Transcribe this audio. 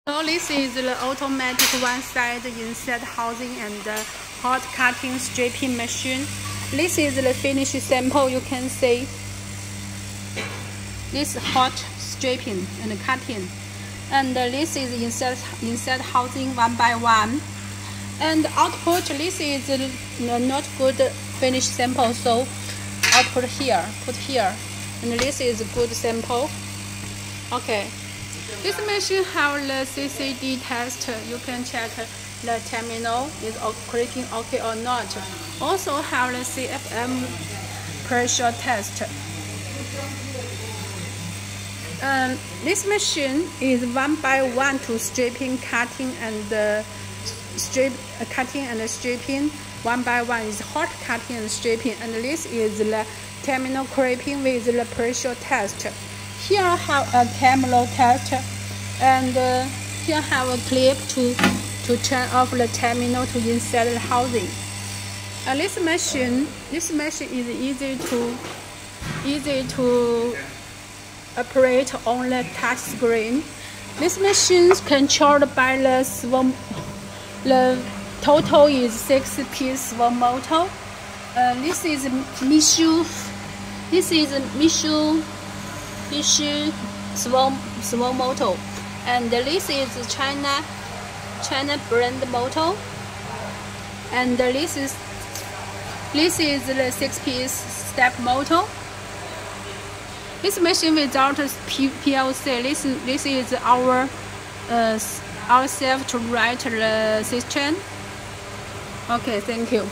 So this is the automatic one-side inset housing and hot cutting stripping machine. This is the finished sample. You can see this hot stripping and cutting, and this is inset housing one by one. And output, this is not good finished sample, so output here, put here, and this is good sample. Okay. This machine have the CCD test. You can check the terminal is operating okay or not. Also have the CFM pressure test. This machine is one by one to stripping, cutting, and stripping. One by one is hot cutting and stripping, and this is the terminal clipping with the pressure test. Here I have a terminal test, and here have a clip to turn off the terminal to insert the housing. This machine is easy to operate on the touch screen. This machine is controlled by the total is 6-piece swirl motor. This is Mishu swirl motor, and this is China brand motor, and this is the 6-piece step motor. This machine without PLC. This is ourselves to write the system. Okay, thank you.